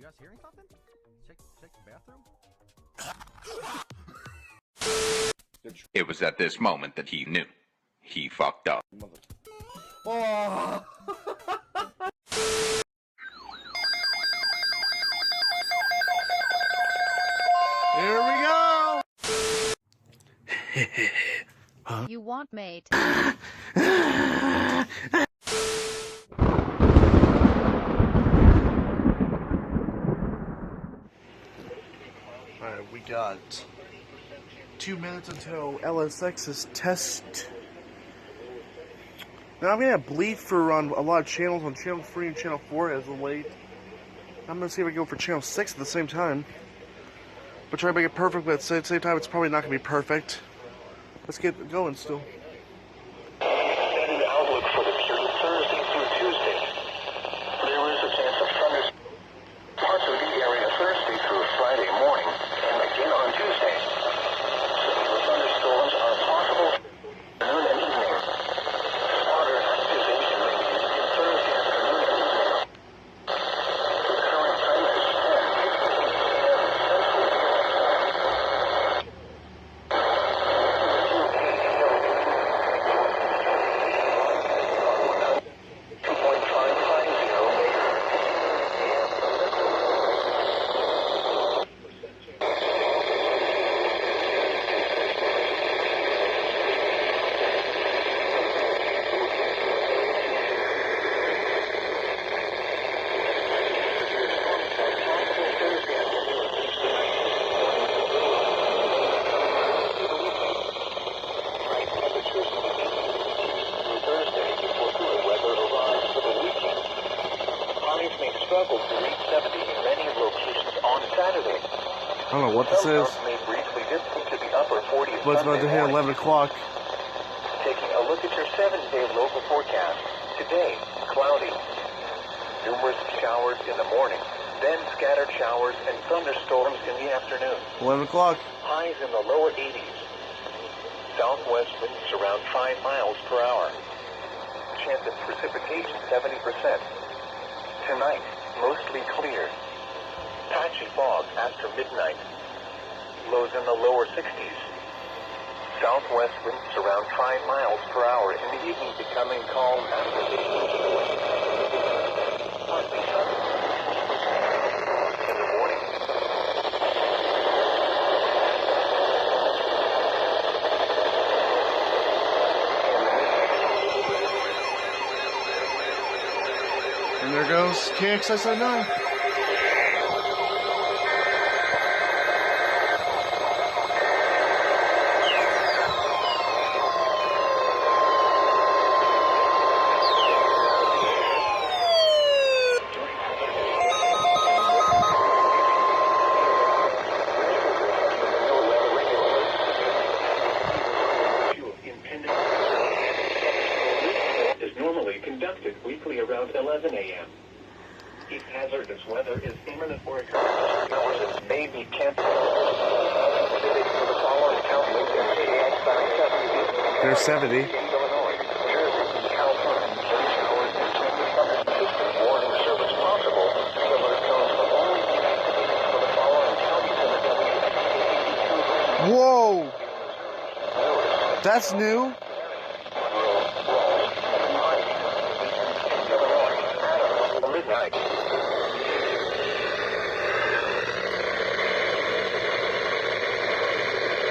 you guys hearing something? Check the bathroom. It was at this moment that he knew. He fucked up. Oh! Here we go! You want mate? Alright, we got 2 minutes until LSX's test. Now I'm gonna have bleed for on a lot of channels on channel 3 and channel 4 as of late. I'm gonna see if I can go for channel 6 at the same time. But try to make it perfect, but at the same time it's probably not gonna be perfect. Let's get going still. Outlook for the period Thursday through Tuesday. There is a chance of thunderstorms parts of the area Thursday through Friday morning, and again on Tuesday. Severe thunderstorms are possible noon and evening. Water activation may be in Thursday afternoon and evening. The current time is 70 in many locations on Saturday. I don't know what this is. May briefly dip into the upper 40s. But it's about to hit 11 o'clock. Taking a look at your 7-day local forecast. Today, cloudy. Numerous showers in the morning, then scattered showers and thunderstorms in the afternoon. 11 o'clock. Highs in the lower 80s. Southwest winds around 5 miles per hour. Chance of precipitation 70%. Tonight, mostly clear. Patchy fog after midnight. Lows in the lower 60s. Southwest winds around 5 miles per hour. In the evening, becoming calm after the partly sunny. In the morning. And there goes KXSI9. Conducted weekly around 11 a.m. If hazardous weather is imminent or occurring, showers may be canceled. For the following counties in KX 70. There's 70. Illinois, Jersey, California, showers and thunderstorms. Warning service possible. Similar tones will only be activated for the following counties in the WPP2. Whoa! That's new? Midnight.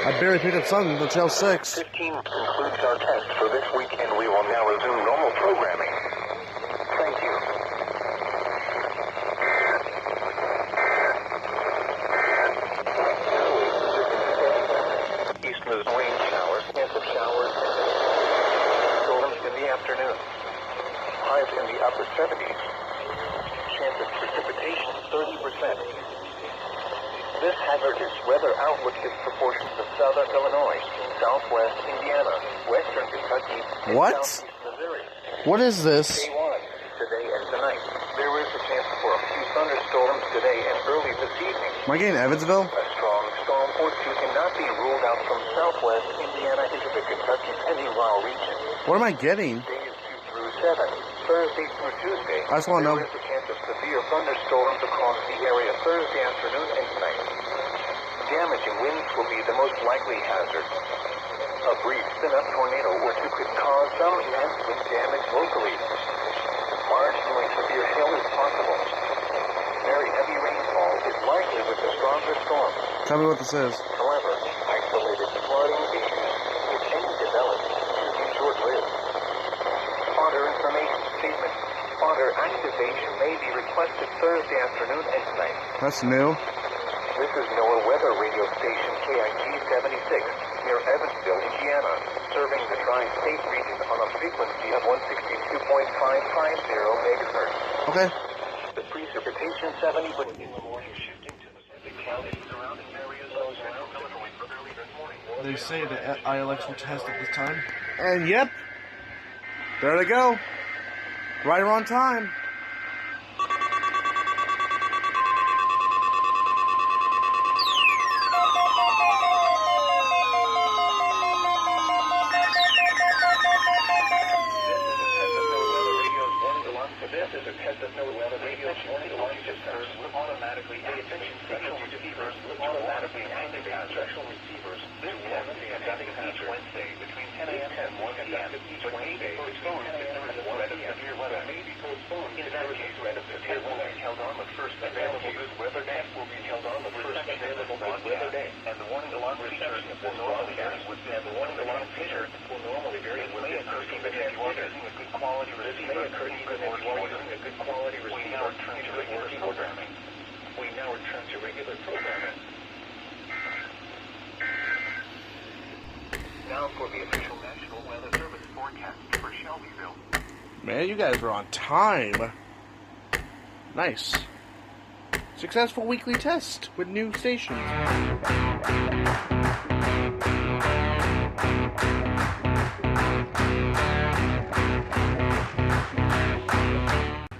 I barely picked up something until 6. 15 concludes our test for this week, and we will now resume normal programming. Thank you. East Missouri showers, chance of showers, storms in the afternoon. Highs in the upper 70s. Chance of precipitation 30%. This hazardous weather outlook is proportions of southern Illinois, southwest Indiana, western Kentucky, and What? southeast Missouri. What is this? Day 1, today and tonight. There is a chance for a few thunderstorms today and early this evening. Am I getting Evansville? A strong storm or two cannot be ruled out from southwest Indiana into the Kentucky Pennywell region. What am I getting? Days 2 through 7. Thursday through Tuesday, I just wanna know. there is a chance of severe thunderstorms across the area Thursday afternoon and tonight. Damaging winds will be the most likely hazard. A brief spin-up tornado or two could cause some immense wind damage locally. Marginally severe hail is possible. Very heavy rainfall is likely with the stronger storm. Tell me what this is. However, isolated flooding issues, if any develop, should be short-lived. Fodder information statement. Fodder activation may be requested Thursday afternoon and tonight. That's new. This is NOAA weather radio station KIG 76 near Evansville, Indiana, serving the tri-state region on a frequency of 162.550 megahertz. Okay. The precipitation 70, but in the morning shifting to the cloudy surrounding areas of Illinois early this morning. They say the ILX will test at this time. And yep. There they go. Right on time. This is a test of NOAA weather radio warning alarm systems will automatically pay attention special receivers will automatically activate special receivers. This test is conducted each Wednesday between 10 a.m. and 1 p.m. Each Wednesday between 10 a.m. and 1 p.m. Severe weather may be postponed. In that case, the test will be held on the first available good weather day. Will be held on the first available good weather day. And the warning alarm feature will normally vary. And the warning alarm feature will normally vary. It may occur even if you are using a good quality receiver. May occur even if you are using a good quality receiver. We now return to regular programming. We now return to regular programming. Now for the official National Weather Service forecast for Shelbyville. Man, you guys are on time. Nice. Successful weekly test with new stations.